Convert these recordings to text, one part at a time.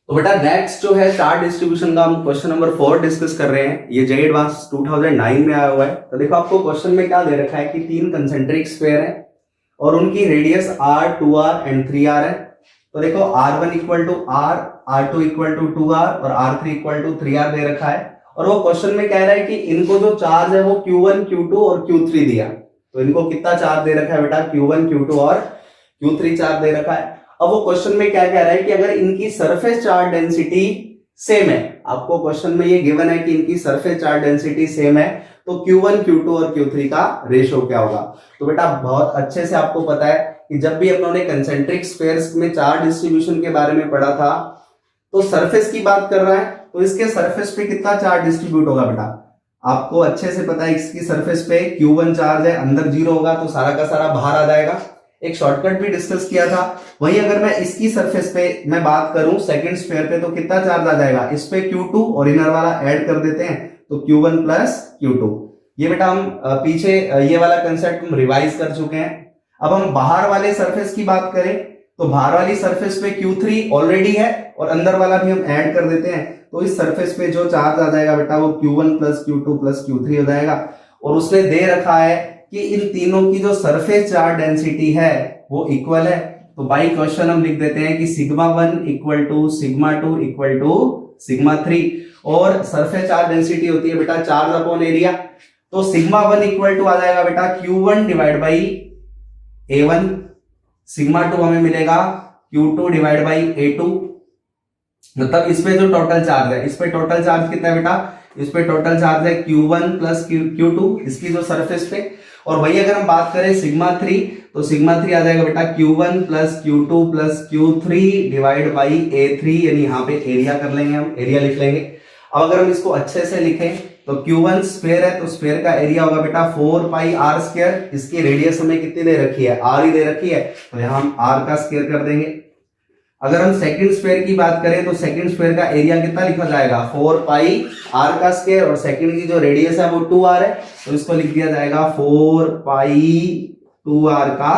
तो बेटा नेक्स्ट जो है चार्ट डिस्ट्रीब्यूशन का हम क्वेश्चन नंबर 4 डिस्कस कर रहे हैं। ये जेईई एडवांस 2009 में आया हुआ है। तो देखो आपको क्वेश्चन में क्या दे रखा है कि 3 कंसेंट्रिक स्फीयर है और उनकी radius r, 2r and 3r है। तो देखो r1 equal to r, r2 equal to 2r और r3 इक्वल टू 3r दे रखा है। और वो क्वेश्चन में कह रहा है कि इनको जो चार्ज है वो q1, q2 और q3 दिया। तो इनको कितना चार्ज दे रखा है बेटा, q1, q2 और q3 चार्ज दे रखा है। अब वो क्वेश्चन में क्या कह रहा है कि अगर इनकी सरफेस चार्ज डेंसिटी सेम है, आपको क्वेश्चन में ये गिवन है कि इनकी सरफेस चार्ज डेंसिटी सेम है, तो Q1, Q2 और Q3 का रेशो क्या होगा। तो बेटा बहुत अच्छे से आपको पता है कि जब भी अपनों ने कंसेंट्रिक स्फीयर्स में चार्ज डिस्ट्रीब्यूशन के बारे में पढ़ा था तो सरफेस की बात कर रहा है, तो इसके सरफेस पे कितना चार्ज डिस्ट्रीब्यूट होगा बेटा, आपको अच्छे से पता है इसकी सरफेस पे Q1 चार्ज है, अंदर 0 होगा तो सारा का सारा बाहर आ जाएगा। एक शॉर्टकट भी डिस्कस किया था। वही अगर मैं इसकी सरफेस पे मैं बात करूं सेकंड स्फीयर पे, तो कितना चार्ज आ जाएगा, इस पे Q2 और इनर वाला ऐड कर देते हैं तो Q1 प्लस Q2। ये बेटा हम पीछे ये वाला कंसेप्ट हम रिवाइज कर चुके हैं। अब हम बाहर वाले सरफेस की बात करें तो बाहर वाली सरफेस पे Q3 ऑलरेडी है और अंदर वाला भी हम ऐड कर देते हैं, तो इस सरफेस पे जो चार्ज आ जाएगा बेटा वो Q1 plus Q2 plus Q3 हो जाएगा। और उसने दे रखा है कि इन तीनों की जो सरफेस चार्ज डेंसिटी है वो इक्वल है। तो बाई क्वेश्चन हम लिख देते हैं कि sigma 1 equal to sigma 2 equal to sigma 3। और सरफेस चार्ज डेंसिटी होती है बेटा चार्ज अपॉन एरिया। तो सिग्मा 1 इक्वल टू आ जाएगा बेटा Q1 divide by A1, sigma 2 हमें मिलेगा Q2 डिवाइड बाई A2। मतलब इसमें जो टोटल चार्ज है, इस पे टोटल चार्ज कितना है बेटा, इस पे टोटल चार्ज है Q1 प्लस Q2 इसकी जो सरफेस पे। और वही अगर हम बात करें सिग्मा 3, तो सिग्मा 3 आ जाएगा बेटा Q1 plus Q2 plus Q3 divide by A3, यानी यहाँ पे एरिया कर लेंगे, हम एरिया लिख लेंगे। अब अगर हम इसको अच्छे से लिखें तो Q1 स्फीयर है तो स्फीयर का एरिया होगा बेटा 4 पाई r स्क्वायर। इसकी रेडियस हमें कितनी दे रखी है, r ही दे रखी है, तो यहाँ हम r का स्क्वायर कर देंगे। अगर हम सेकंड स्फीयर की बात करें तो सेकंड स्फीयर का एरिया कितना लिखा जाएगा, 4 पाई r का स्क्वायर, और सेकंड की जो रेडियस है वो 2r है, तो इसको लिख दिया जाएगा 4 पाई 2r का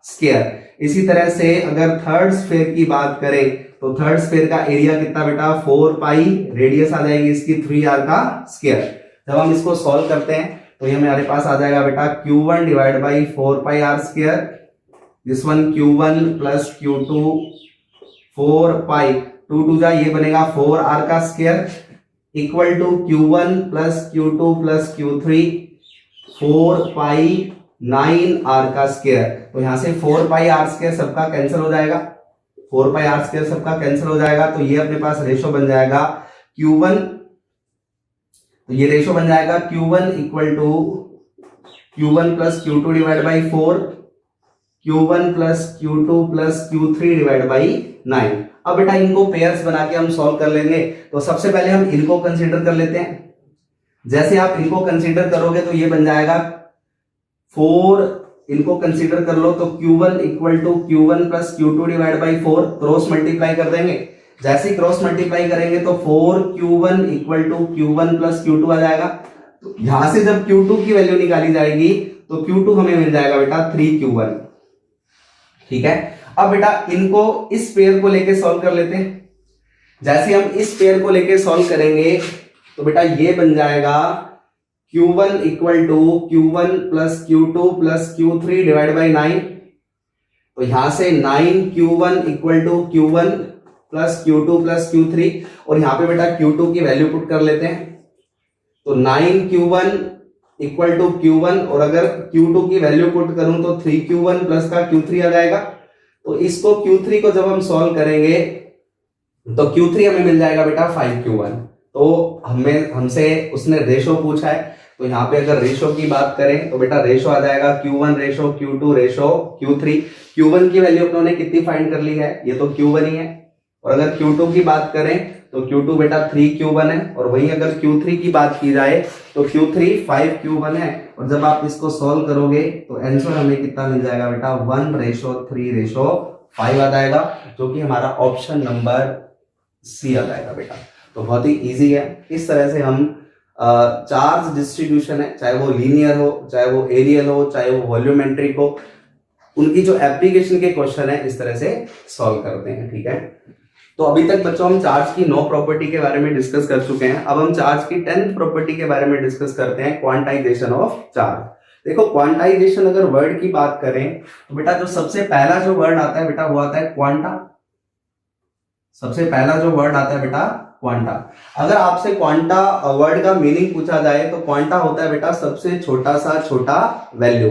स्क्वायर। इसी तरह से अगर थर्ड स्फीयर की बात करें तो थर्ड स्फीयर का एरिया कितना बेटा, 4 पाई, रेडियस आ जाएगी इसकी 3r का स्क्वायर। जब हम इसको सॉल्व करते हैं तो ये हमारे पास आ जाएगा बेटा Q1 divide by 4 pi r square, this one Q1 plus Q2 4 pi 2 to जा ये बनेगा 4r का square equal to Q1 plus Q2 plus Q3 4 pi 9r का स्क्वायर। तो यहां से 4 पाई r स्क्वायर सबका कैंसिल हो जाएगा, 4 पाई r स्क्वायर सबका कैंसिल हो जाएगा, तो ये अपने पास रेशो बन जाएगा Q1, तो ये रेशो बन जाएगा Q1 equal to Q1 plus Q2 divide by 4, Q1 plus Q2 plus Q3 divide by 9। अब बेटा इनको पेयर्स बना के हम सॉल्व कर लेंगे। तो सबसे पहले हम इनको कंसीडर कर लेते हैं। जैसे आप इनको कंसीडर करोगे तो ये बन जाएगा 4, इनको कंसीडर कर लो तो Q1 equal to Q1 plus Q2 divide by 4, cross multiply कर देंगे। जैसे ही क्रॉस मल्टीप्लाई करेंगे तो 4Q1 equal to Q1 plus Q2 आ जाएगा। तो यहां से जब Q2 की वैल्यू निकाली जाएगी तो Q2 हमें मिल जाएगा बेटा 3Q1। ठीक है, अब बेटा इनको इस पेयर को लेके सॉल्व कर लेते हैं। जैसे हम इस पेयर को लेके सॉल्व करेंगे तो बेटा ये बन जाएगा Q1 equal to Q1 plus Q2 plus Q3 divide by 9। तो यहां से 9Q1 equal to Q1 plus Q2 plus Q3, और यहां पे बेटा Q2 की वैल्यू पुट कर लेते हैं। तो 9Q1 इक्वल टू Q1, और अगर Q2 की वैल्यू पुट करूं तो 3Q1 प्लस का Q3 आ जाएगा। तो इसको Q3 को जब हम सॉल्व करेंगे तो Q3 हमें मिल जाएगा बेटा 5Q1। तो हमसे उसने रेशो पूछा है, तो यहाँ पे अगर रेशो की बात करें तो बेटा रेशो आ जाएगा Q1 ratio Q2 ratio Q3। Q1 की वैल्यू अपनों ने कितनी फाइंड कर ली है, ये तो Q1 ही है। और अगर Q2 की बात करें तो Q2 बेटा 3Q1 है, और वहीं अगर Q3 की बात की जाए तो Q3 5Q1 है। और जब आप इसको सॉल्व करोगे तो आंसर हमें कितना मिल जाएगा बेटा, 1 रेशो 3 रेशो 5 आ जाएगा, जो कि हमारा ऑप्शन नंबर सी आ जाएगा बेटा। तो बहुत ही इजी है। इस तरह से हम चार्ज डिस्ट्रीब्यूशन है, चाहे वो लीनियर हो, चाहे वो एरियल हो, चाहे वो वॉल्यूमेट्रिक हो, उनकी जो एप्लीकेशन के क्वेश्चन है इस तरह से सॉल्व करते हैं। ठीक है, तो अभी तक बच्चों हम चार्ज की 9 प्रॉपर्टी के बारे में डिस्कस कर चुके हैं। अब हम चार्ज की 10th प्रॉपर्टी के बारे में डिस्कस करते हैं, क्वांटाइजेशन ऑफ चार्ज। देखो क्वांटाइजेशन अगर वर्ड की बात करें तो बेटा जो सबसे पहला जो वर्ड आता है बेटा वो आता है क्वांटा। सबसे पहला जो वर्ड आता है बेटा क्वांटा। अगर आपसे क्वांटा वर्ड का मीनिंग पूछा जाए तो क्वांटा होता है बेटा सबसे छोटा सा छोटा वैल्यू।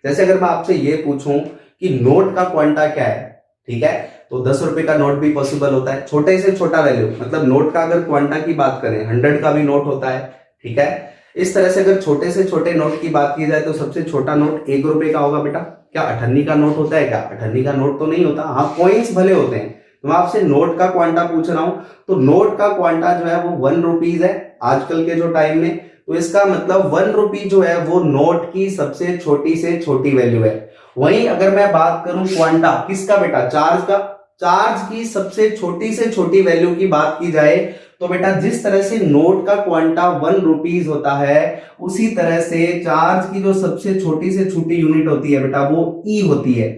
जैसे अगर मैं आपसे ये पूछूं कि नोट का क्वांटा क्या है, ठीक है, तो 10 रुपए का नोट भी पॉसिबल होता है, छोटे से छोटा वैल्यू, मतलब नोट का अगर क्वांटा की बात करें 100 का भी नोट होता है, ठीक है। इस तरह से अगर छोटे से छोटे नोट की बात की जाए तो सबसे छोटा नोट 1 रुपए का होगा बेटा। क्या 98 का नोट होता है? क्या 98 का नोट तो नहीं होता, हाँ कॉइन्स भले होते हैं। तो मैं आपसे नोट का क्वांटा पूछ रहा हूं, तो नोट का क्वांटा जो है वो 1 रुपीज है आजकल के जो टाइम में। तो इसका मतलब 1 रुपी जो है वो नोट की सबसे छोटी से छोटी वैल्यू है। वहीं अगर मैं बात करूं क्वांटा किसका बेटा, चार्ज का, चार्ज की सबसे छोटी से छोटी वैल्यू की बात की जाए तो बेटा जिस तरह से नोट का क्वांटा 1 रुपीज होता है उसी तरह से चार्ज की जो सबसे छोटी से छोटी यूनिट होती है बेटा वो ई होती है।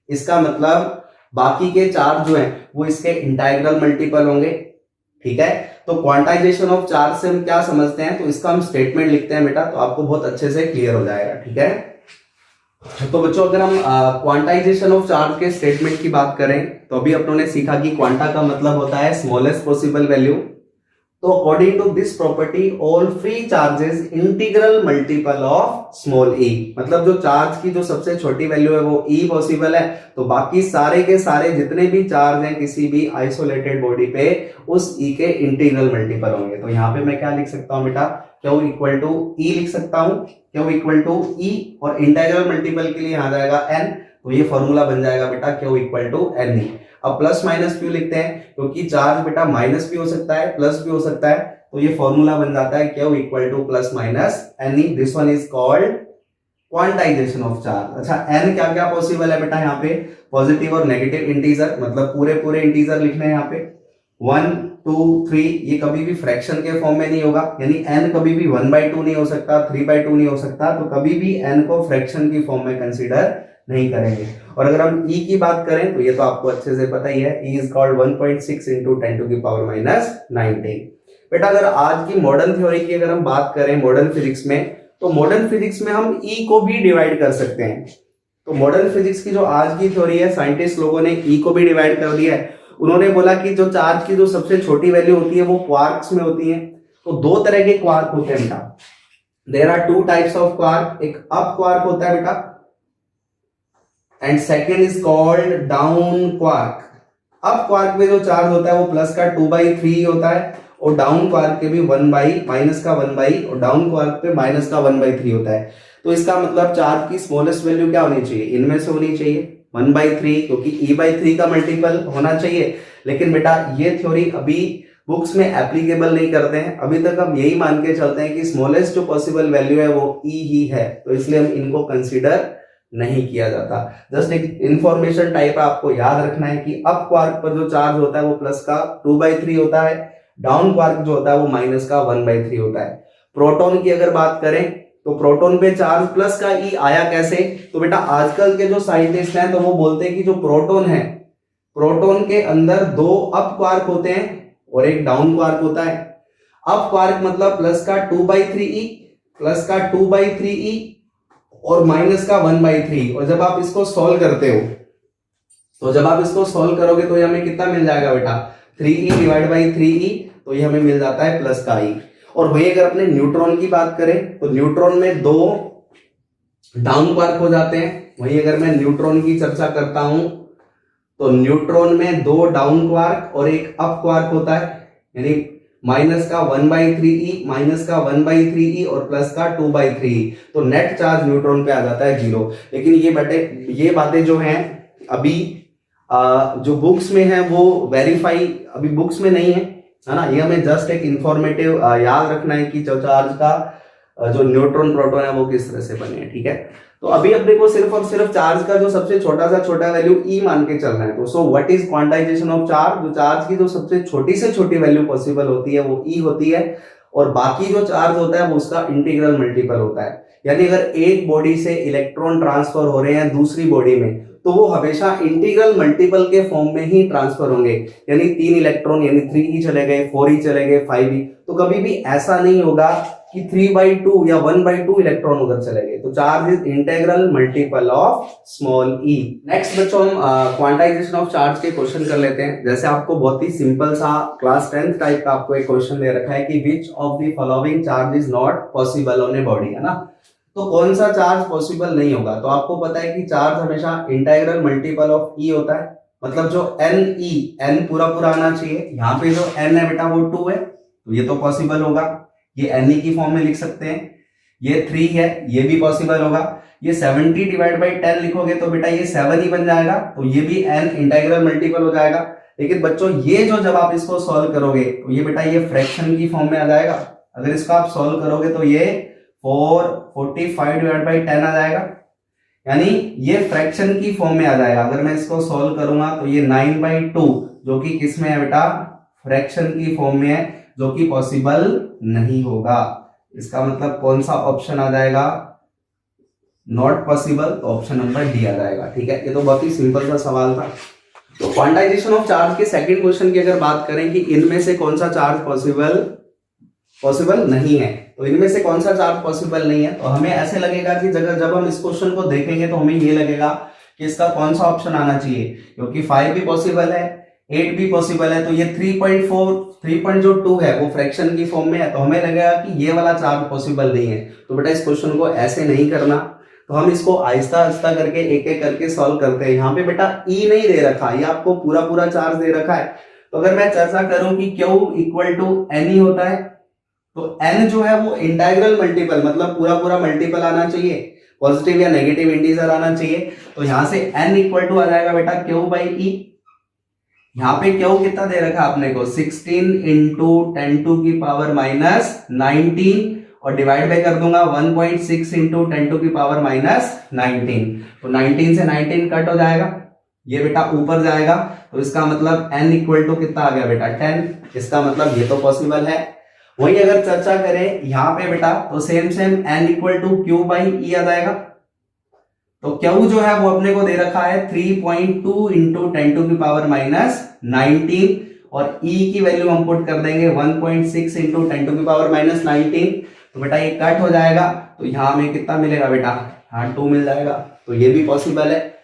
इसका मतलब बाकी के चार्ज जो हैं वो इसके इंटीग्रल मल्टीपल होंगे, ठीक है। तो क्वांटाइजेशन ऑफ चार्ज से हम क्या समझते हैं, तो इसका हम स्टेटमेंट लिखते हैं बेटा, तो आपको बहुत अच्छे से क्लियर हो जाएगा, ठीक है। तो बच्चों अगर हम क्वांटाइजेशन ऑफ चार्ज के स्टेटमेंट की बात करें तो अभी अपनों ने सीखा कि क्वांटा का मतलब होता है स्मॉलेस्ट पॉसिबल वैल्यू। तो according to this property all free charges integral multiple of small E, मतलब जो चार्ज की जो सबसे छोटी वैल्यू है वो ई पॉसिबल है, तो बाकी सारे के सारे जितने भी चार्ज हैं किसी भी आइसोलेटेड बॉडी पे उस ई के इंटीग्रल मल्टीपल होंगे। तो यहाँ पे मैं क्या लिख सकता हूँ बेटा, क्यू इक्वल टू ई लिख सकता हूँ, क्यू इक्वल टू ई, और इंटीग्रल मल्टीपल के लिए यहाँ जाएगा एन, तो ये फॉर्मूला बन जाएगा बेटा Q equal to N E. अब प्लस माइनस क्यों लिखते हैं, क्योंकि चार्ज बेटा माइनस भी हो सकता है प्लस भी हो सकता है, तो ये फॉर्मूला बन जाता है Q equal to plus minus N E. This one is called quantisation of charge. अच्छा एन क्या क्या पॉसिबल है बेटा, यहाँ पे पॉजिटिव और नेगेटिव इंटीजर, मतलब पूरे पूरे इंटीजर लिखने हैं यहाँ पे 1 2 3, ये कभी भी फ्रैक्शन के फॉर्म में नहीं होगा, यानी n कभी भी 1/2 नहीं हो सकता, 3/2 नहीं हो सकता, तो कभी भी n को फ्रैक्शन की फॉर्म में कंसीडर नहीं करेंगे। और अगर हम e की बात करें तो ये तो आपको अच्छे से पता ही है, e is called 1.6 into 10 to the power -19। बेटा अगर आज की मॉडर्न थ्योरी की अगर हम बात करें मॉडर्न फिजिक्स में, तो मॉडर्न फिजिक्स में हम e को भी डिवाइड कर सकते हैं। तो मॉडर्न फिजिक्स की जो आज की थ्योरी है, साइंटिस्ट लोगों ने e को भी डिवाइड कर दिया है। उन्होंने बोला कि जो चार्ज की जो सबसे छोटी वैल्यू होती है वो क्वार्क्स में होती है। तो दो तरह के क्वार्क होते हैं बेटा, there are 2 types of quark, एक अप क्वार्क होता है बेटा and second is called down quark. Up quark में जो चार्ज होता है वो प्लस का 2/3 होता है, और डाउन क्वार्क के भी माइनस का 1 और डाउन क्वार्क पे माइनस का 1/3 होता है। तो इसका मतलब चार्ज की स्मॉलेस्ट वैल्यू क्या होनी चाहिए, इनमें से होनी चाहिए 1/3, क्योंकि e/3 का मल्टीपल होना चाहिए। लेकिन बेटा ये थ्योरी अभी बुक्स में एप्लीकेबल नहीं करते हैं, अभी तक हम यही मान के चलते हैं कि स्मॉलेस्ट जो पॉसिबल वैल्यू है वो e ही है, तो इसलिए हम इनको कंसीडर नहीं किया जाता। जस्ट एक इंफॉर्मेशन टाइप आपको याद रखना है कि अप क्वार्क पर जो चार्ज होता है वो प्लस का 2/3 होता है, डाउन क्वार्क जो होता है वो माइनस का 1/3 होता है। प्रोटॉन की अगर बात करें तो प्रोटॉन पे चार्ज प्लस का ई आया कैसे, तो बेटा आजकल के जो साइंटिस्ट हैं तो वो बोलते हैं कि जो प्रोटॉन है, प्रोटॉन के अंदर 2 अप क्वार्क होते हैं और एक डाउन क्वार्क होता है। अप क्वार्क मतलब प्लस का 2/3e, प्लस का 2/3e और माइनस का 1/3। और जब आप इसको सॉल्व करते हो, तो जब आप इसको सॉल्व करोगे तो ये हमें कितना मिल जाएगा बेटा, 3e डिवाइड बाई 3e, तो ये हमें मिल जाता है प्लस का ई। और वही अगर अपने न्यूट्रॉन की बात करें तो न्यूट्रॉन में 2 डाउन क्वार्क हो जाते हैं। वही अगर मैं न्यूट्रॉन की चर्चा करता हूं तो न्यूट्रॉन में 2 डाउन क्वार्क और एक अप क्वार्क होता है, यानी माइनस का 1/3e, माइनस का 1/3e और प्लस का 2/3e। तो नेट चार्ज न्यूट्रॉन पे आ जाता है 0। लेकिन ये बातें जो हैं अभी जो बुक्स में है वो वेरीफाई अभी बुक्स में नहीं है ना, ये हमें जस्ट एक इंफॉर्मेटिव याद रखना है कि जो चार्ज का जो न्यूट्रॉन प्रोटॉन है वो किस तरह से बने हैं, ठीक है। तो अभी अपने को सिर्फ और सिर्फ चार्ज का जो सबसे छोटा सा छोटा वैल्यू ई मान के चलना है। तो so what is quantization of charge, जो चार्ज की जो सबसे छोटी से छोटी वैल्यू पॉसिबल होती है वो ई होती है, और बाकी जो चार्ज होता है वो उसका इंटीग्रल मल्टीपल होता है। यानी अगर एक बॉडी से इलेक्ट्रॉन ट्रांसफर हो रहे हैं दूसरी बॉडी में तो वो हमेशा इंटीग्रल मल्टीपल के फॉर्म में ही ट्रांसफर होंगे, यानी 3 इलेक्ट्रॉन यानी 3 ही चले गए, 4 ही चले गए, 5 ही। तो कभी भी ऐसा नहीं होगा कि 3/2 या 1/2 इलेक्ट्रॉन उधर चले गए। तो charge is integral multiple of small E. Next बच्चों हम क्वांटाइजेशन ऑफ चार्ज के क्वेश्चन कर लेते हैं। जैसे आपको बहुत ही सिंपल सा क्लास 10th टाइप का आपको एक क्वेश्चन दे रखा है कि which of the following charge is not possible on a body, है ना। तो कौन सा चार्ज पॉसिबल नहीं होगा? तो आपको पता है कि चार्ज हमेशा इंटीग्रल मल्टीपल ऑफ ई होता है, मतलब जो एन पूरा आना चाहिए। यहाँ पे जो एन है बेटा वो 2 है, तो ये तो पॉसिबल होगा, ये एन की फॉर्म में लिख सकते हैं। ये 3 है, ये भी पॉसिबल होगा। ये 70 डिवाइड बाई 10 लिखोगे तो बेटा ये 7 ही बन जाएगा, तो ये भी एन इंटीग्रल मल्टीपल हो जाएगा। लेकिन बच्चों ये जो जब आप इसको सॉल्व करोगे तो ये बेटा ये फ्रैक्शन की फॉर्म में आ जाएगा। अगर इसको आप सॉल्व करोगे तो ये 445 डिवाइड बाई 10 आ जाएगा, यानी ये फ्रैक्शन की फॉर्म में आ जाएगा। अगर मैं इसको सॉल्व करूंगा तो ये 9/2 जो कि किस में है बेटा? फ्रैक्शन की फॉर्म में है, जो कि पॉसिबल नहीं होगा। इसका मतलब कौन सा ऑप्शन आ जाएगा? नॉट पॉसिबल, तो ऑप्शन नंबर डी आ जाएगा। ठीक है, ये तो बहुत ही सिंपल सा सवाल था। तो क्वांटाइजेशन ऑफ चार्ज के सेकंड क्वेश्चन की अगर बात करें कि इनमें से कौन सा चार्ज पॉसिबल नहीं है, तो इनमें से कौन सा चार्ज पॉसिबल नहीं है, तो हमें ऐसे लगेगा कि जब हम इस क्वेश्चन को देखेंगे तो हमें ये लगेगा कि इसका कौन सा ऑप्शन आना चाहिए, क्योंकि 5 भी पॉसिबल है, 8 भी पॉसिबल है, तो ये 3.2 है वो फ्रैक्शन की फॉर्म में है, तो हमें लगेगा कि ये वाला चार्ज पॉसिबल नहीं है। तो बेटा इस क्वेश्चन को ऐसे नहीं करना, तो हम इसको आहिस्ता आहिस्ता करके एक एक करके सॉल्व करते हैं। यहाँ पे बेटा ई नहीं दे रखा, ये आपको पूरा चार्ज दे रखा है। तो अगर मैं चर्चा करूं कि Q इक्वल टू एन ही होता है, तो n जो है वो इंटीग्रल मल्टीपल, मतलब पूरा मल्टीपल आना चाहिए, पॉजिटिव या नेगेटिव इंटीजर आना चाहिए। तो यहां से n इक्वल टू आ जाएगा बेटा Q बाई ई। यहाँ पे Q कितना दे रखा आपने को? 16 इंटू 10⁻⁻19 और डिवाइड बाय कर दूंगा 1.6 इंटू 10⁻⁻19। तो 19 से 19 कट हो जाएगा, ये बेटा ऊपर जाएगा, तो इसका मतलब n इक्वल टू कितना आ गया बेटा? 10। इसका मतलब ये तो पॉसिबल है। वही अगर चर्चा करें यहाँ पे बेटा, तो same n equal to Q by E आ जाएगा। तो Q जो है वो अपने को दे रखा है 3.2 इंटू 10⁻⁻19 और E की वैल्यू हम पुट कर देंगे 1.6 इंटू 10⁻⁻19। तो बेटा ये कट हो जाएगा, तो यहाँ हमें कितना मिलेगा बेटा? हाँ 2 मिल जाएगा, तो ये भी पॉसिबल है।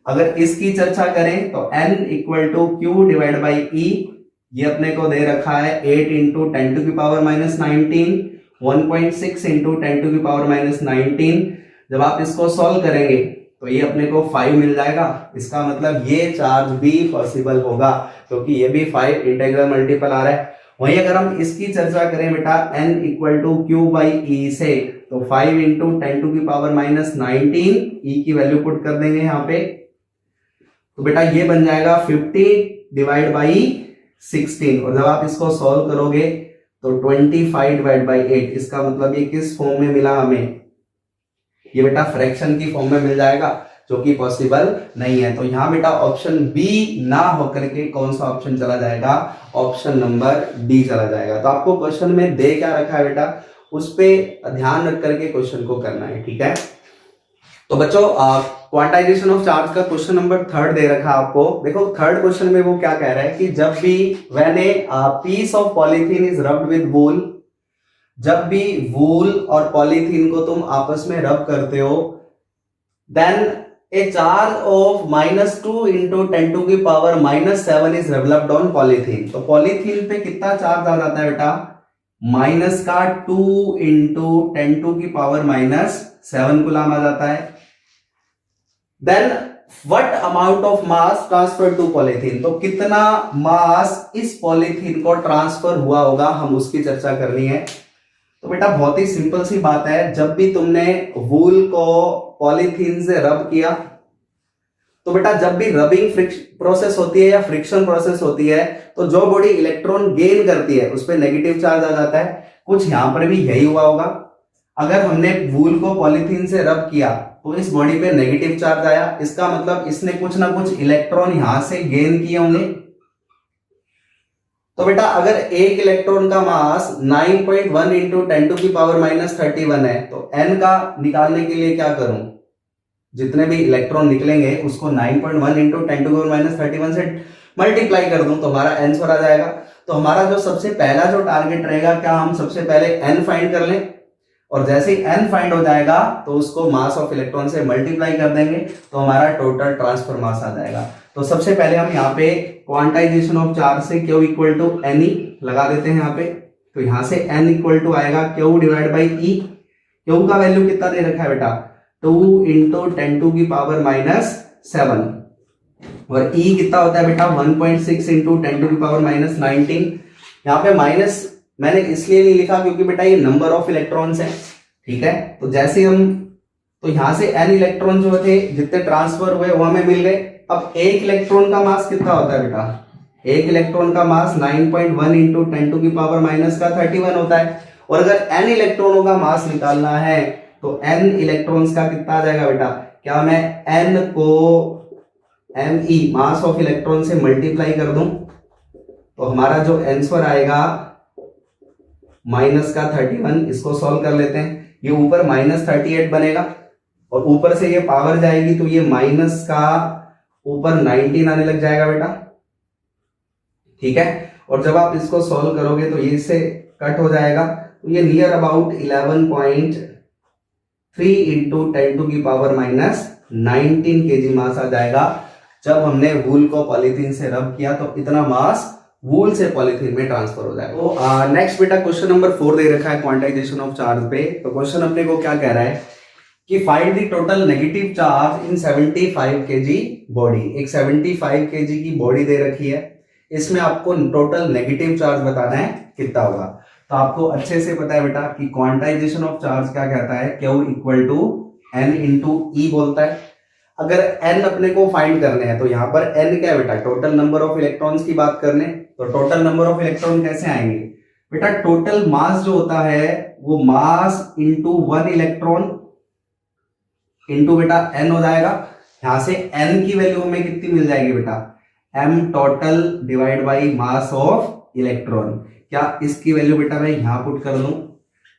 अगर इसकी चर्चा करें तो n equal to Q divide by E, ये अपने को दे रखा है 8 इंटू 10⁻⁻19, 1.6 इंटू 10⁻⁻19। जब आप इसको सॉल्व करेंगे तो ये अपने को 5 मिल जाएगा। इसका मतलब ये चार्ज भी पॉसिबल होगा, क्योंकि ये भी 5 इंटीग्रल मल्टीपल आ रहा है। वहीं अगर हम इसकी चर्चा करें बेटा n equal to Q by E से, तो 5 इंटू 10⁻⁻19 ई की वैल्यू पुट कर देंगे यहाँ पे, तो बेटा ये बन जाएगा 50 डिवाइड बाई 16। और जब आप इसको सॉल्व करोगे तो 25 डिवाइड बाई 8। इसका मतलब ये किस फॉर्म में मिला हमें? ये बेटा फ्रैक्शन की फॉर्म में मिल जाएगा, जो कि पॉसिबल नहीं है। तो यहाँ बेटा ऑप्शन बी ना होकर के कौन सा ऑप्शन चला जाएगा? ऑप्शन नंबर डी चला जाएगा। तो आपको क्वेश्चन में दे क्या रखा है बेटा, उस पे ध्यान रख करके क्वेश्चन को करना है। ठीक है, तो बच्चों क्वांटाइजेशन ऑफ चार्ज का क्वेश्चन नंबर 3 दे रखा है आपको। देखो थर्ड क्वेश्चन में वो क्या कह रहा है कि जब भी when a piece of polythene is rubbed with wool, जब भी वूल और पॉलीथीन को तुम आपस में रब करते हो, then a charge of -2 into 10⁻⁻7 is developed on polythene. तो पॉलीथीन पे कितना चार्ज आ जाता है बेटा? -2 इंटू 10⁻⁻7 कूलम आ जाता है। Then what amount of mass transfer to polythene, तो कितना मास इस पॉलीथीन को ट्रांसफर हुआ होगा, हम उसकी चर्चा करनी है। तो बेटा बहुत ही सिंपल सी बात है, जब भी तुमने वूल को पॉलीथीन से रब किया, तो बेटा जब भी रबिंग प्रोसेस होती है या फ्रिक्शन प्रोसेस होती है, तो जो बॉडी इलेक्ट्रॉन गेन करती है उस पर नेगेटिव चार्ज आ जाता है। कुछ यहां पर भी यही हुआ होगा। अगर हमने वूल को पॉलीथीन से रब किया तो इस बॉडी पे नेगेटिव चार्ज आया, इसका मतलब इसने कुछ ना कुछ इलेक्ट्रॉन यहां से गेन किए होंगे। तो बेटा अगर एक इलेक्ट्रॉन का मास 9.1 इंटू 10⁻31 है, तो n का निकालने के लिए क्या करूं? जितने भी इलेक्ट्रॉन निकलेंगे उसको 9.1 इंटू 10⁻31 से मल्टीप्लाई कर दूं तो हमारा आंसर आ जाएगा। तो हमारा जो सबसे पहला जो टारगेट रहेगा, क्या हम सबसे पहले n फाइंड कर लें, और जैसे ही n फाइंड हो जाएगा तो उसको मास ऑफ इलेक्ट्रॉन से मल्टीप्लाई कर देंगे तो हमारा टोटल ट्रांसफर मास आ जाएगा। तो सबसे पहले हम यहाँ पे क्वांटाइजेशन ऑफ चार्ज से Q इक्वल टू NE लगा देते हैं यहाँ पे। तो यहाँ से n इक्वल टू आएगा Q divide by E। Q का वैल्यू कितना दे रखा है बेटा, 2 इंटू 10⁻⁷ और E कितना होता है बेटा 1.6 इंटू 10⁻⁻19। यहाँ पे माइनस मैंने इसलिए नहीं लिखा क्योंकि बेटा ये नंबर ऑफ इलेक्ट्रॉन्स है, ठीक है। तो जैसे हम तो यहाँ से n इलेक्ट्रॉन जो थे जितने ट्रांसफर हुए वो हमें मिल गए। अब एक इलेक्ट्रॉन का मास कितना होता है बेटा, एक इलेक्ट्रॉन का मास 9.1 इंटू 10⁻⁻31 होता है। और अगर n इलेक्ट्रॉनों का मास निकालना है तो n इलेक्ट्रॉन्स का कितना आ जाएगा बेटा, क्या मैं n को me मास ऑफ इलेक्ट्रॉन से मल्टीप्लाई कर दूं तो हमारा जो आंसर आएगा माइनस का 31। इसको सॉल्व कर लेते हैं, ये ऊपर -38 बनेगा और ऊपर से ये पावर जाएगी तो ये माइनस का ऊपर 19 आने लग जाएगा बेटा, ठीक है। और जब आप इसको सॉल्व करोगे तो ये इससे कट हो जाएगा तो ये नियर अबाउट 11.3 इंटू 10⁻⁻19 kg मास आ जाएगा। जब हमने वूल को पॉलीथीन से रब किया तो इतना मास वूल से पॉलीथीन में ट्रांसफर हो जाएगा। तो नेक्स्ट बेटा क्वेश्चन नंबर 4 दे रखा है क्वांटाइजेशन ऑफ चार्ज पे। तो क्वेश्चन अपने को क्या कह रहा है कि find the total negative charge in 75 kg body. एक 75 kg की बॉडी दे रखी है, इसमें आपको टोटल नेगेटिव चार्ज बताना है कितना होगा। तो आपको अच्छे से पता है बेटा कि क्वांटाइजेशन ऑफ चार्ज क्या कहता है, Q equal to N into E बोलता है। अगर N अपने को फाइंड करने हैं तो यहाँ पर N क्या है बेटा, टोटल नंबर ऑफ इलेक्ट्रॉन्स की बात करने, तो टोटल नंबर ऑफ इलेक्ट्रॉन कैसे आएंगे बेटा, टोटल मास जो होता है वो मास इंटू 1 इलेक्ट्रॉन इंटू बेटा N हो जाएगा। यहां से N की वैल्यू हमें कितनी मिल जाएगी बेटा, M total divide by mass of electron. क्या इसकी वैल्यू बेटा मैं यहां पुट कर दूं,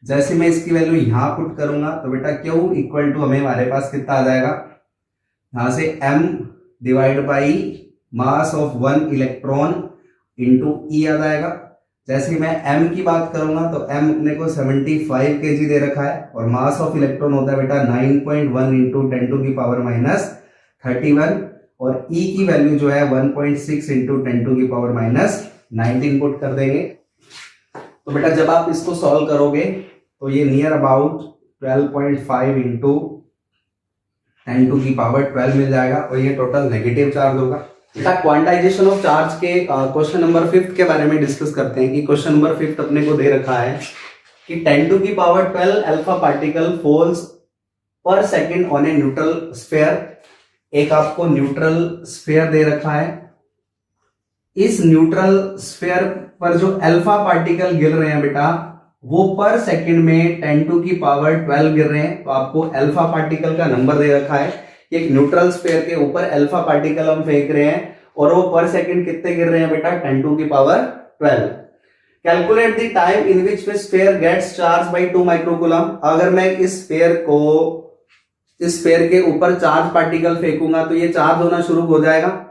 जैसे मैं इसकी वैल्यू यहां पुट करूंगा तो बेटा Q इक्वल टू हमें हमारे पास कितना आ जाएगा, यहां से M divide by mass of 1 electron into E आ जाएगा। जैसे मैं M की बात करूंगा तो M अपने को 75 kg दे रखा है और मास ऑफ इलेक्ट्रॉन होता है बेटा 9.1 इंटू 10⁻⁻31 और E की वैल्यू जो है 1.6 इंटू 10⁻⁻19 पुट कर देंगे। तो बेटा जब आप इसको सॉल्व करोगे तो ये नियर अबाउट 12.5 इंटू 10⁻12 मिल जाएगा और ये टोटल नेगेटिव चार्ज होगा। बेटा क्वांटाइजेशन ऑफ चार्ज के क्वेश्चन नंबर 5 के बारे में डिस्कस करते हैं कि क्वेश्चन नंबर 5 अपने को दे रखा है कि 10⁻12 अल्फा पार्टिकल फॉल्स पर second on a neutral sphere. एक आपको न्यूट्रल स्फीयर दे रखा है, इस न्यूट्रल स्फीयर पर जो अल्फा पार्टिकल गिर रहे हैं बेटा वो पर सेकंड में 10⁻12 गिर रहे हैं। तो आपको अल्फा पार्टिकल का नंबर दे रखा है, एक न्यूट्रल स्फीयर के ऊपर अल्फा पार्टिकल हम फेंक रहे हैं और वो पर सेकंड कितने गिर रहे हैं बेटा 10⁻12। Calculate the time in which sphere gets charge by 2 microcoulomb. अगर मैं इस स्फीयर के ऊपर चार्ज पार्टिकल फेंकूंगा तो ये चार्ज होना शुरू हो जाएगा।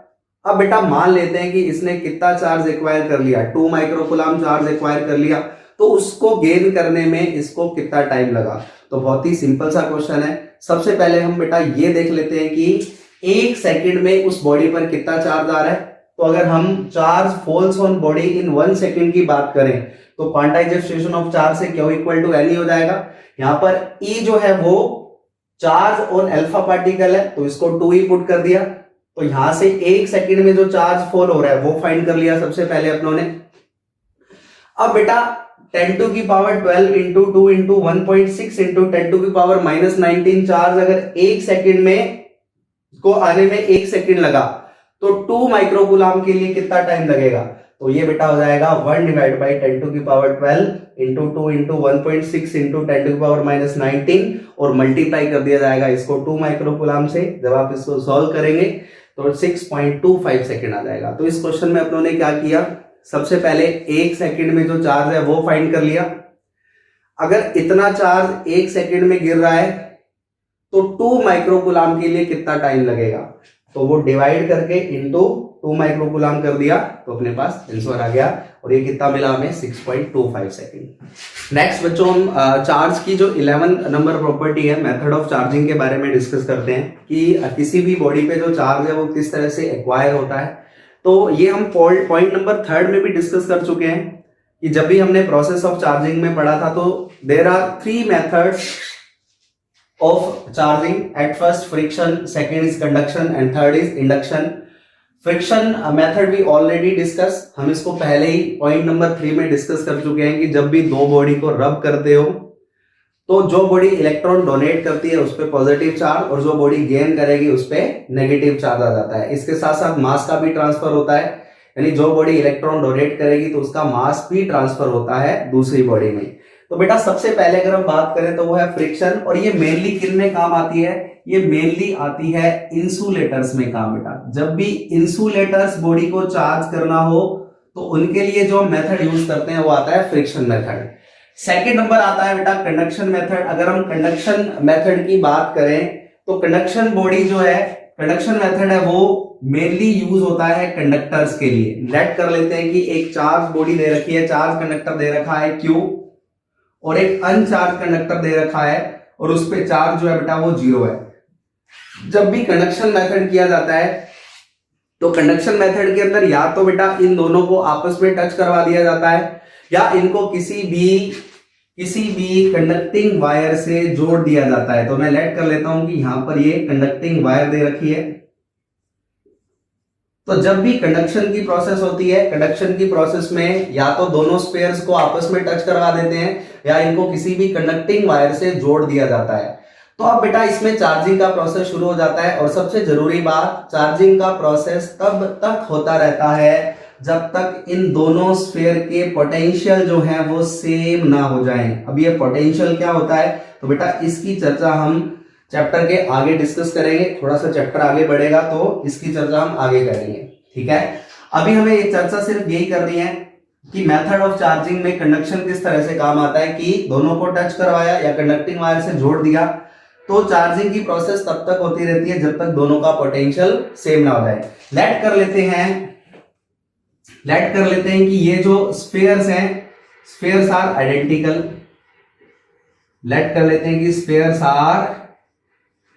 अब बेटा मान लेते हैं कि इसने कितना चार्ज एक्वायर कर लिया, 2 माइक्रोकूलम चार्ज एक्वायर कर लिया, तो उसको गेन करने में इसको कितना टाइम लगा। तो बहुत ही सिंपल सा क्वेश्चन है। सबसे पहले हम बेटा ये देख लेते हैं कि 1 सेकंड में उस बॉडी पर कितना चार्ज आ रहा है। तो अगर हम charge falls on body in 1 second की बात करें तो क्वांटाइजेशन ऑफ चार्ज से Q इक्वल टू N ही हो जाएगा। यहाँ पर E जो है वो चार्ज ऑन अल्फा पार्टिकल है तो इसको 2 ही पुट कर दिया। तो यहां से 1 सेकंड में जो चार्ज फॉल हो रहा है वो फाइंड कर लिया सबसे पहले अपनों ने। अब बेटा 10⁻12 इंटू 2 इंटू 1.6 इंटू 10⁻⁻19 चार्ज अगर 1 सेकंड में को आने में 1 सेकंड लगा तो 2 माइक्रोकूलम के लिए कितना टाइम लगेगा। तो ये बेटा हो जाएगा 1 divide by 10⁻12 into 2 into 1.6 into 10⁻⁻19 और मल्टीप्लाई कर दिया जाएगा इसको 2 माइक्रोकूलम से। जब आप इसको सॉल्व करेंगे तो 6.25 सेकंड आ जाएगा। तो इस क्वेश्चन में अपनों ने क्या किया, सबसे पहले 1 सेकंड में जो चार्ज है वो फाइंड कर लिया। अगर इतना चार्ज 1 सेकंड में गिर रहा है तो 2 माइक्रोकूलाम के लिए कितना टाइम लगेगा, तो वो डिवाइड करके इनटू 2 माइक्रोकूलाम कर दिया तो अपने पास आंसर आ गया, और ये कितना मिला हमें 6.25 सेकंड। नेक्स्ट बच्चों हम चार्ज की जो 11 नंबर प्रॉपर्टी है मेथड ऑफ चार्जिंग के बारे में डिस्कस करते हैं कि किसी भी बॉडी पे जो चार्ज है वो किस तरह से एक्वायर होता है। तो ये हम पॉइंट नंबर 3 में भी डिस्कस कर चुके हैं कि जब भी हमने प्रोसेस ऑफ चार्जिंग में पढ़ा था, तो there are 3 methods of charging. At first friction, second is conduction and third is induction. Friction method भी ऑलरेडी डिस्कस, हम इसको पहले ही पॉइंट नंबर 3 में डिस्कस कर चुके हैं कि जब भी दो बॉडी को रब करते हो तो जो बॉडी इलेक्ट्रॉन डोनेट करती है उस पर पॉजिटिव चार्ज और जो बॉडी गेन करेगी उस पर नेगेटिव चार्ज आ जाता है। इसके साथ साथ मास का भी ट्रांसफर होता है, यानी जो बॉडी इलेक्ट्रॉन डोनेट करेगी तो उसका मास भी ट्रांसफर होता है दूसरी बॉडी में। तो बेटा सबसे पहले अगर हम बात करें तो वो है फ्रिक्शन, और ये मेनली किन में काम आती है, ये मेनली आती है इंसुलेटर्स में काम। बेटा जब भी इंसुलेटर्स बॉडी को चार्ज करना हो तो उनके लिए जो मेथड यूज करते हैं वो आता है फ्रिक्शन मेथड। सेकेंड नंबर आता है बेटा कंडक्शन मेथड। अगर हम कंडक्शन मेथड की बात करें तो कंडक्शन बॉडी जो है, कंडक्शन मेथड है वो मेनली यूज होता है कंडक्टर्स के लिए। लेट कर लेते हैं कि एक चार्ज बॉडी दे रखी है, चार्ज कंडक्टर दे रखा है Q, और एक अनचार्ज कंडक्टर दे रखा है और उस पे चार्ज जो है बेटा वो 0 है। जब भी कंडक्शन मेथड किया जाता है तो कंडक्शन मेथड के अंदर या तो बेटा इन दोनों को आपस में टच करवा दिया जाता है या इनको किसी भी कंडक्टिंग वायर से जोड़ दिया जाता है। तो मैं लेट कर लेता हूं कि यहां पर ये कंडक्टिंग वायर दे रखी है। तो जब भी कंडक्शन की प्रोसेस होती है, कंडक्शन की प्रोसेस में या तो दोनों स्पेयर्स को आपस में टच करवा देते हैं या इनको किसी भी कंडक्टिंग वायर से जोड़ दिया जाता है। तो अब बेटा इसमें चार्जिंग का प्रोसेस शुरू हो जाता है, और सबसे जरूरी बात, चार्जिंग का प्रोसेस तब तक होता रहता है जब तक इन दोनों स्फीयर के पोटेंशियल जो है वो सेम ना हो जाएं। अब ये पोटेंशियल क्या होता है, तो बेटा इसकी चर्चा हम चैप्टर के आगे डिस्कस करेंगे। थोड़ा सा चैप्टर आगे बढ़ेगा तो इसकी चर्चा हम आगे करेंगे, ठीक है। अभी हमें ये चर्चा सिर्फ यही करनी है कि मेथड ऑफ चार्जिंग में कंडक्शन किस तरह से काम आता है कि दोनों को टच करवाया या कंडक्टिंग वायर से जोड़ दिया तो चार्जिंग की प्रोसेस तब तक होती रहती है जब तक दोनों का पोटेंशियल सेम ना हो जाए। लेट कर लेते हैं कि ये जो स्फीयर्स हैं, स्फीयर्स आर आइडेंटिकल। लेट कर लेते हैं कि स्फीयर्स आर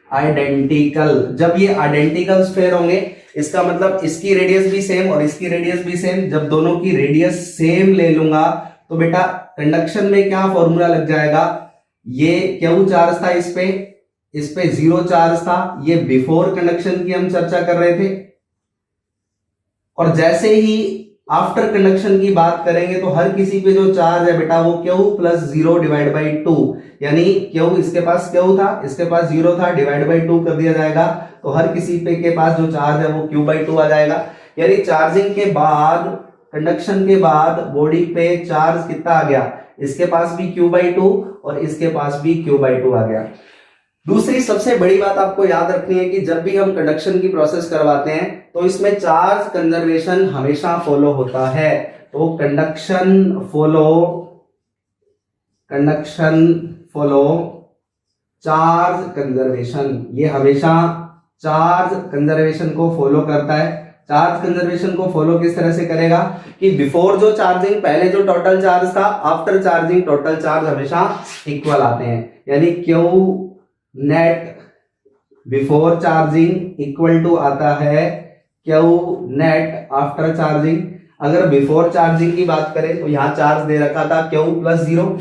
आइडेंटिकल। जब ये आइडेंटिकल स्फीयर होंगे इसका मतलब इसकी रेडियस भी सेम और इसकी रेडियस भी सेम। जब दोनों की रेडियस सेम ले लूंगा तो बेटा कंडक्शन में क्या फॉर्मूला लग जाएगा, ये क्यू चार्ज था, इस पे 0 चार्ज था। ये बिफोर कंडक्शन की हम चर्चा कर रहे थे, और जैसे ही आफ्टर कंडक्शन की बात करेंगे तो हर किसी पे जो चार्ज है बेटा वो Q प्लस 0 डिवाइड बाई 2, यानी Q इसके पास Q था, इसके पास 0 था, डिवाइड बाई 2 कर दिया जाएगा तो हर किसी पे के पास जो चार्ज है वो Q बाई 2 आ जाएगा। यानी चार्जिंग के बाद, कंडक्शन के बाद बॉडी पे चार्ज कितना आ गया, इसके पास भी Q बाई 2 और इसके पास भी Q बाई 2 आ गया। दूसरी सबसे बड़ी बात आपको याद रखनी है कि जब भी हम कंडक्शन की प्रोसेस करवाते हैं तो इसमें चार्ज कंजर्वेशन हमेशा फॉलो होता है। तो कंडक्शन फॉलो चार्ज कंजर्वेशन, ये हमेशा चार्ज कंजर्वेशन को फॉलो करता है। चार्ज कंजर्वेशन को फॉलो किस तरह से करेगा कि बिफोर जो चार्जिंग, पहले जो टोटल चार्ज था, आफ्टर चार्जिंग टोटल चार्ज हमेशा इक्वल आते हैं। यानी Q net before charging equal to आता है Q नेट आफ्टर चार्जिंग। अगर बिफोर चार्जिंग की बात करें तो यहां चार्ज दे रखा था Q प्लस 0,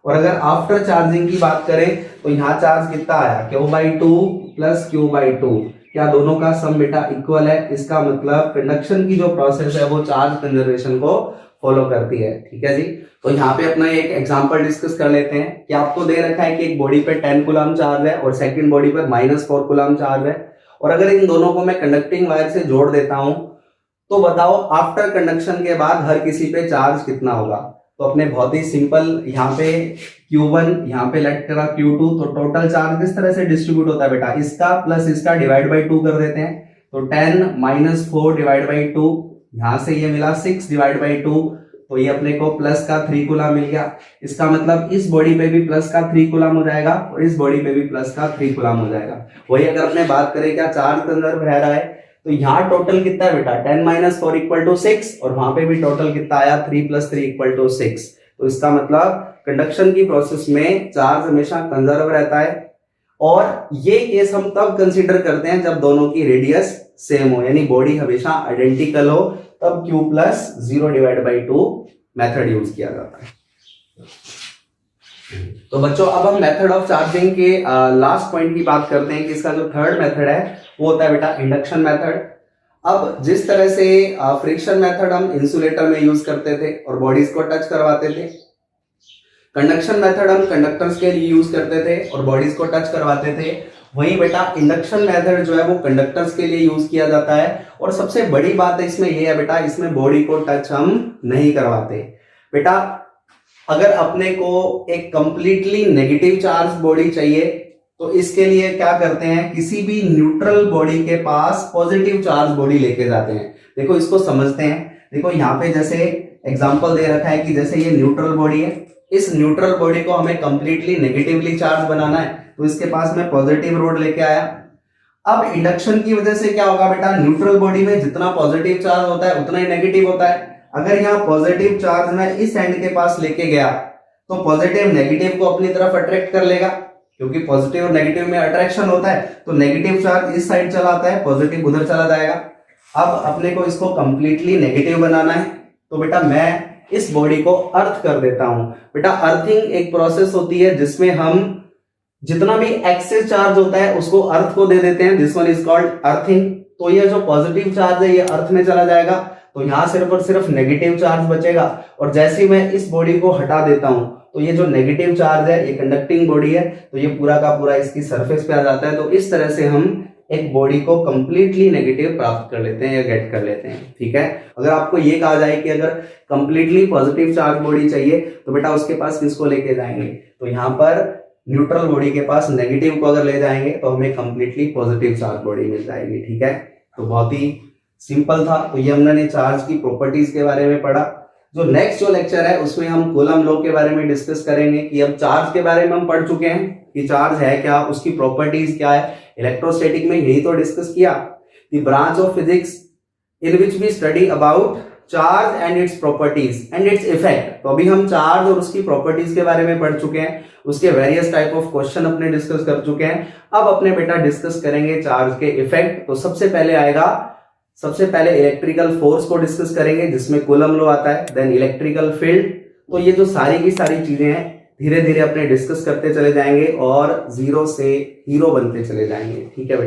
और अगर आफ्टर चार्जिंग की बात करें तो यहां चार्ज कितना आया, Q by 2 plus Q by 2। क्या दोनों का सम बेटा इक्वल है? इसका मतलब कंडक्शन की जो प्रोसेस है वो चार्ज कंजर्वेशन को फॉलो करती है, ठीक है जी। तो यहाँ पे अपना एक एग्जांपल डिस्कस कर लेते हैं कि आपको दे रखा है कि एक बॉडी पे 10 कूलम चार्ज है और सेकंड बॉडी पर -4 कूलम चार्ज है, और अगर इन दोनों को मैं कंडक्टिंग वायर से जोड़ देता हूं तो बताओ आफ्टर कंडक्शन के बाद हर किसी पे चार्ज कितना होगा। तो अपने बहुत ही सिंपल, यहाँ पे Q1, यहाँ पे लेट करा Q2, तो टोटल चार्ज किस तरह से डिस्ट्रीब्यूट होता है बेटा, इसका प्लस इसका डिवाइड बाई 2 कर देते हैं। तो 10 - 4 डिवाइड बाई 2, यहां से ये मिला 6 डिवाइड बाई 2, तो ये अपने को प्लस का 3 कूलम मिल गया। इसका मतलब इस बॉडी पे भी प्लस का 3 कूलम हो जाएगा और इस बॉडी पे भी प्लस का 3 कूलम हो जाएगा। वही अगर अपने बात करें क्या चार्ज कंजर्व रह रहा है, तो यहाँ टोटल कितना है बेटा 10 - 4 = 6 और वहां पे भी टोटल कितना आया 3 + 3 = 6। तो इसका मतलब कंडक्शन की प्रोसेस में चार्ज हमेशा कंजर्व रहता है। और ये केस हम तब कंसीडर करते हैं जब दोनों की रेडियस सेम हो, यानी बॉडी हमेशा आइडेंटिकल हो, तब Q + 0/2 मेथड यूज किया जाता है। तो बच्चों अब हम मेथड ऑफ चार्जिंग के लास्ट पॉइंट की बात करते हैं कि इसका जो थर्ड मेथड है वो होता है बेटा इंडक्शन मेथड। अब जिस तरह से फ्रिक्शन मेथड हम इंसुलेटर में यूज करते थे और बॉडीज को टच करवाते थे, कंडक्शन मेथड हम कंडक्टर्स के लिए यूज करते थे और बॉडीज को टच करवाते थे, वही बेटा इंडक्शन मेथड जो है वो कंडक्टर्स के लिए यूज किया जाता है। और सबसे बड़ी बात है इसमें ये है बेटा, इसमें बॉडी को टच हम नहीं करवाते। बेटा अगर अपने को एक कंप्लीटली नेगेटिव चार्ज बॉडी चाहिए तो इसके लिए क्या करते हैं, किसी भी न्यूट्रल बॉडी के पास पॉजिटिव चार्ज बॉडी लेके जाते हैं। देखो इसको समझते हैं। देखो यहाँ पे जैसे एग्जांपल दे रखा है कि जैसे ये न्यूट्रल बॉडी है, इस न्यूट्रल बॉडी को हमें कंप्लीटली नेगेटिवली चार्ज बनाना है, तो इसके पास मैं पॉजिटिव रोड लेके आया। अब इंडक्शन की वजह से क्या होगा बेटा, न्यूट्रल बॉडी में जितना पॉजिटिव चार्ज होता है उतना ही नेगेटिव होता है। अगर यहाँ पॉजिटिव चार्ज मैं इस एंड के पास लेके गया तो पॉजिटिव नेगेटिव को अपनी तरफ अट्रैक्ट कर लेगा, क्योंकि पॉजिटिव और नेगेटिव में अट्रैक्शन होता है। तो नेगेटिव चार्ज इस साइड चला आता है, पॉजिटिव उधर चला जाएगा। अब अपने को इसको कंप्लीटली नेगेटिव बनाना है, तो बेटा मैं इस बॉडी को अर्थ कर देता हूं। बेटा अर्थिंग एक प्रोसेस होती है जिसमें हम जितना भी एक्सेस चार्ज होता है उसको अर्थ को दे देते हैं। This one is called earthing. तो ये जो पॉजिटिव चार्ज है ये अर्थ में चला जाएगा, तो यहां सिर्फ और सिर्फ नेगेटिव चार्ज बचेगा। और जैसे ही मैं इस बॉडी को हटा देता हूं तो ये जो नेगेटिव चार्ज है, ये कंडक्टिंग बॉडी है, तो ये पूरा का पूरा इसकी सरफेस पे आ जाता है। तो इस तरह से हम एक बॉडी को कंप्लीटली नेगेटिव प्राप्त कर लेते हैं या गेट कर लेते हैं। ठीक है, अगर आपको ये कहा जाए कि अगर कंप्लीटली पॉजिटिव चार्ज बॉडी चाहिए तो बेटा उसके पास किसको लेके जाएंगे, तो यहाँ पर न्यूट्रल बॉडी के पास नेगेटिव को अगर ले जाएंगे तो हमें कंप्लीटली पॉजिटिव चार्ज बॉडी मिल जाएगी। ठीक है, तो बहुत ही सिंपल था। तो ये हमने चार्ज की प्रॉपर्टीज के बारे में पढ़ा। जो नेक्स्ट जो लेक्चर है उसमें हम कूलम लॉ के बारे में डिस्कस करेंगे कि अब चार्ज के बारे में हम पढ़ चुके हैं कि चार्ज है क्या, उसकी प्रॉपर्टीज क्या है। इलेक्ट्रोस्टैटिक में यही तो डिस्कस किया, the branch of physics in which we study about charge and its properties and its effect. तो अभी हम चार्ज और उसकी प्रॉपर्टीज के बारे में पढ़ चुके हैं, उसके वेरियस टाइप ऑफ क्वेश्चन अपने डिस्कस कर चुके हैं। अब अपने बेटा डिस्कस करेंगे चार्ज के इफेक्ट। तो सबसे पहले इलेक्ट्रिकल फोर्स को डिस्कस करेंगे जिसमें कूलम लॉ आता है, देन इलेक्ट्रिकल फील्ड। तो ये जो सारी की सारी चीजें हैं धीरे धीरे अपने डिस्कस करते चले जाएंगे और जीरो से हीरो बनते चले जाएंगे। ठीक है बेटा।